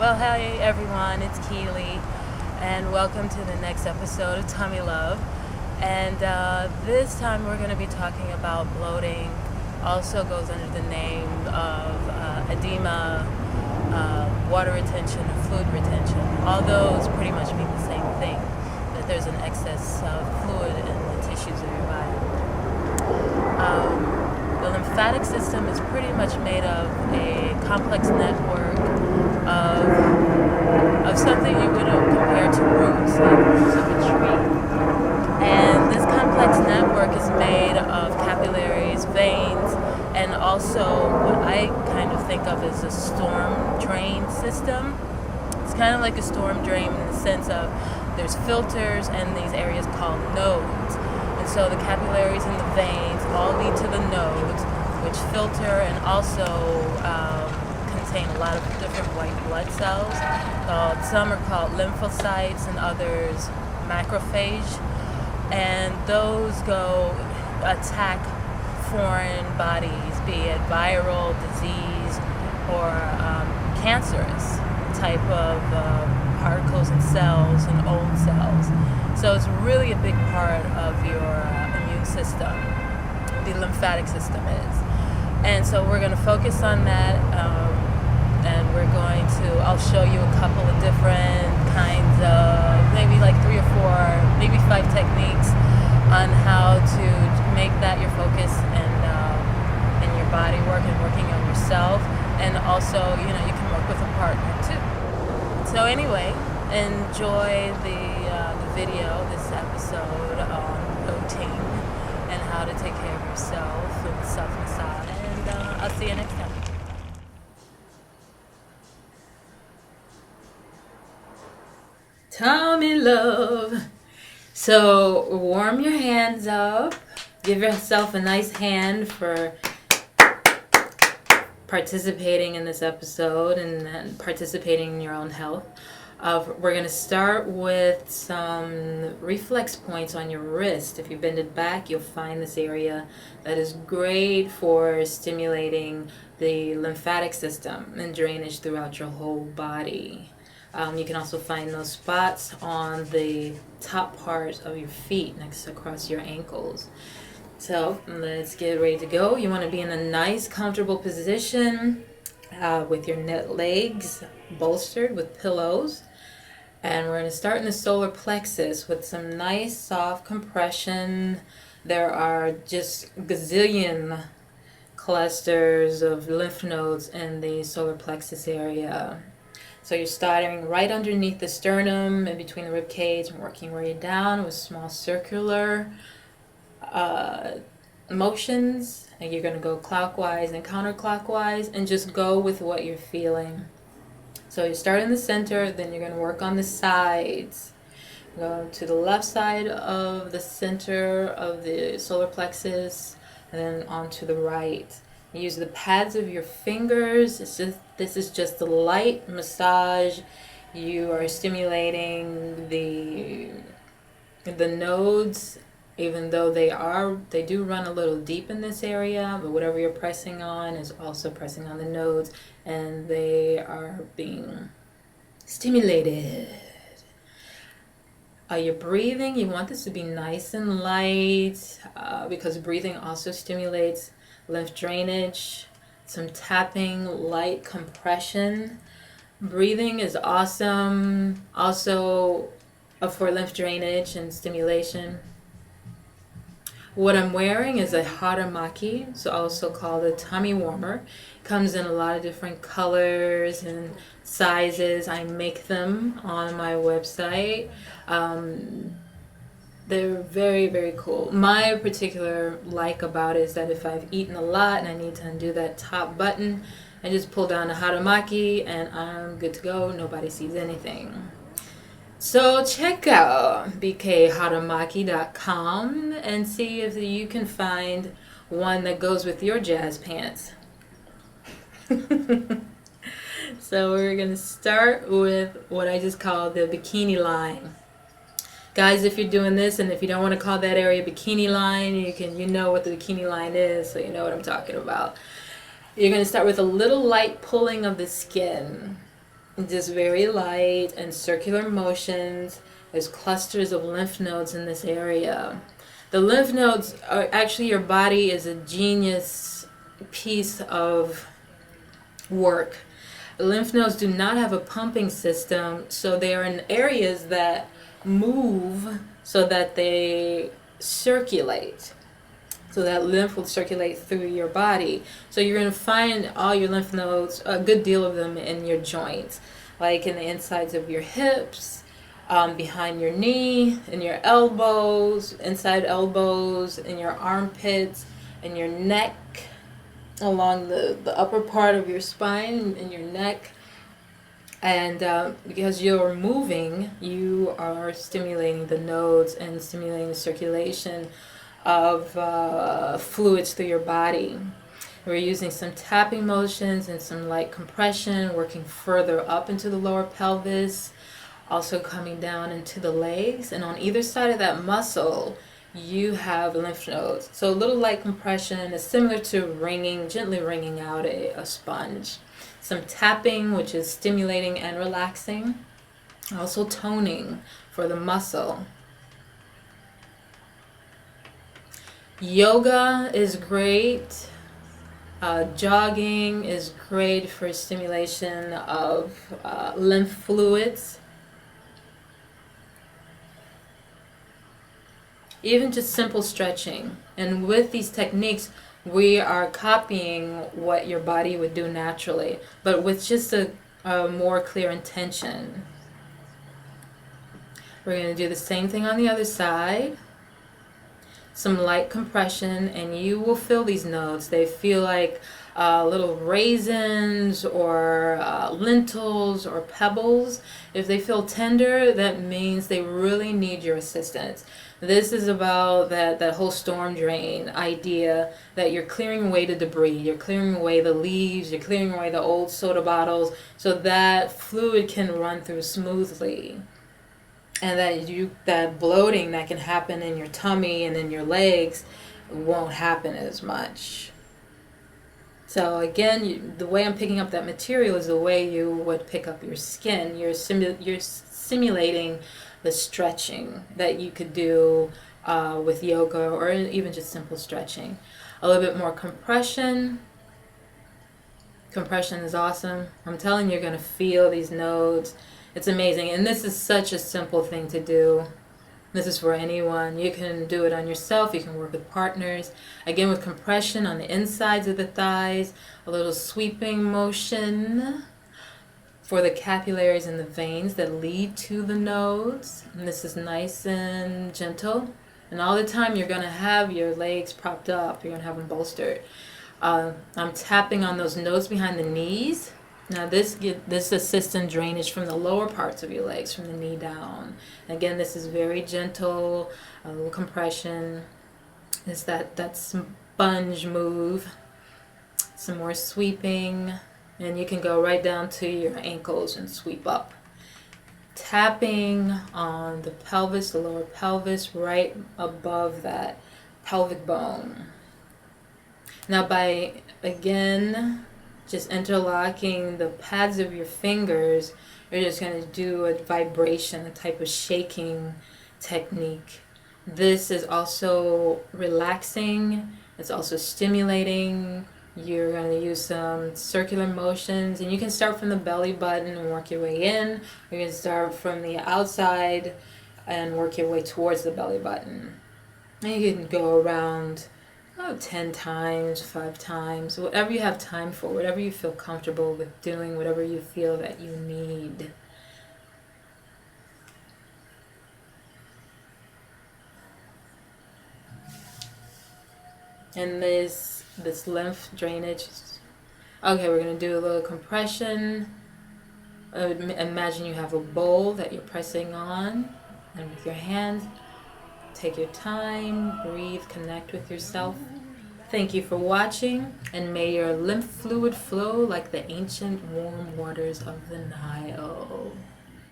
Well, hey everyone, it's Keely, and welcome to the next episode of Tummy Love. And this time we're going to be talking about bloating. Also goes under the name of edema, water retention, and fluid retention. All those pretty much mean the same thing, that there's an excess of fluid in the tissues of your body. The lymphatic system is pretty much made of a complex network of something you would compare to roots, like roots of a tree. And this complex network is made of capillaries, veins, and also what I kind of think of as a storm drain system. It's kind of like a storm drain in the sense of there's filters and these areas called nodes. And so the capillaries and the veins all lead to the nodes, which filter and also contain a lot of different white blood cells. Some are called lymphocytes and others macrophage. And those go attack foreign bodies, be it viral, disease, or cancerous type of particles and cells and old cells. So it's really a big part of your immune system, the lymphatic system is. And so we're going to focus on that, and I'll show you a couple of different kinds of, maybe like 3 or 4, maybe 5 techniques on how to make that your focus and your body work and working on yourself. And also, you can work with a partner too. So anyway, enjoy the video, this episode on bloating and how to take care of yourself and self-massage. And I'll see you next time. Tummy love. So warm your hands up. Give yourself a nice hand for participating in this episode and participating in your own health. We're going to start with some reflex points on your wrist. If you bend it back, you'll find this area that is great for stimulating the lymphatic system and drainage throughout your whole body. You can also find those spots on the top part of your feet, across your ankles. So let's get ready to go. You want to be in a nice, comfortable position with your legs bolstered with pillows. And we're going to start in the solar plexus with some nice, soft compression. There are just gazillion clusters of lymph nodes in the solar plexus area. So you're starting right underneath the sternum and between the rib cage and working your way down with small circular motions. And you're going to go clockwise and counterclockwise and just go with what you're feeling. So you start in the center, then you're going to work on the sides. Go to the left side of the center of the solar plexus and then onto the right. Use the pads of your fingers. This is just a light massage. You are stimulating the nodes, even though they do run a little deep in this area, but whatever you're pressing on is also pressing on the nodes, and they are being stimulated. Your breathing, you want this to be nice and light, because breathing also stimulates lymph drainage. Some tapping, light compression. Breathing is awesome, also for lymph drainage and stimulation. What I'm wearing is a Haramaki, so also called a tummy warmer. Comes in a lot of different colors and sizes. I make them on my website. They're very, very cool. My particular like about it is that if I've eaten a lot and I need to undo that top button, I just pull down a Haramaki and I'm good to go. Nobody sees anything. So check out bkharamaki.com and see if you can find one that goes with your jazz pants. So we're going to start with what I just call the bikini line. Guys, if you're doing this and if you don't want to call that area bikini line, you know what the bikini line is, so you know what I'm talking about. You're going to start with a little light pulling of the skin. just very light and circular motions. There's clusters of lymph nodes in this area. The lymph nodes are actually, your body is a genius piece of work. The lymph nodes do not have a pumping system, so they are in areas that move so that they circulate. So that lymph will circulate through your body. So you're going to find all your lymph nodes, a good deal of them, in your joints, like in the insides of your hips, behind your knee, in your elbows, inside elbows, in your armpits, in your neck, along the upper part of your spine, in your neck. And because you're moving, you are stimulating the nodes and stimulating the circulation of fluids through your body. We're using some tapping motions and some light compression, working further up into the lower pelvis, also coming down into the legs. And on either side of that muscle, you have lymph nodes. So a little light compression is similar to wringing, gently wringing out a sponge. Some tapping, which is stimulating and relaxing. Also toning for the muscle. Yoga is great. Jogging is great for stimulation of lymph fluids. Even just simple stretching. And with these techniques, we are copying what your body would do naturally, but with just a more clear intention. We're going to do the same thing on the other side. Some light compression, and you will feel these nodes. They feel like little raisins or lentils or pebbles. If they feel tender, that means they really need your assistance. This is about that whole storm drain idea, that you're clearing away the debris, you're clearing away the leaves, you're clearing away the old soda bottles, so that fluid can run through smoothly. And that bloating that can happen in your tummy and in your legs won't happen as much. So again, the way I'm picking up that material is the way you would pick up your skin. You're simulating the stretching that you could do with yoga or even just simple stretching. A little bit more compression. Compression is awesome. I'm telling you, you're going to feel these nodes. It's amazing. And this is such a simple thing to do. This is for anyone. You can do it on yourself. You can work with partners. Again, with compression on the insides of the thighs. A little sweeping motion for the capillaries and the veins that lead to the nodes. And this is nice and gentle. And all the time you're going to have your legs propped up. You're going to have them bolstered. I'm tapping on those nodes behind the knees. Now this assists in drainage from the lower parts of your legs, from the knee down. Again, this is very gentle, a little compression. It's that sponge move. Some more sweeping. And you can go right down to your ankles and sweep up. Tapping on the pelvis, the lower pelvis, right above that pelvic bone. Now by, again, just interlocking the pads of your fingers, you're just going to do a vibration, a type of shaking technique. This is also relaxing. It's also stimulating. You're going to use some circular motions, and you can start from the belly button and work your way in. You can start from the outside and work your way towards the belly button. And you can go around 10 times, 5 times, whatever you have time for, whatever you feel comfortable with doing, whatever you feel that you need. And this lymph drainage. Okay, we're going to do a little compression. Imagine you have a bowl that you're pressing on, and with your hands, take your time, breathe, connect with yourself. Thank you for watching, and may your lymph fluid flow like the ancient warm waters of the Nile.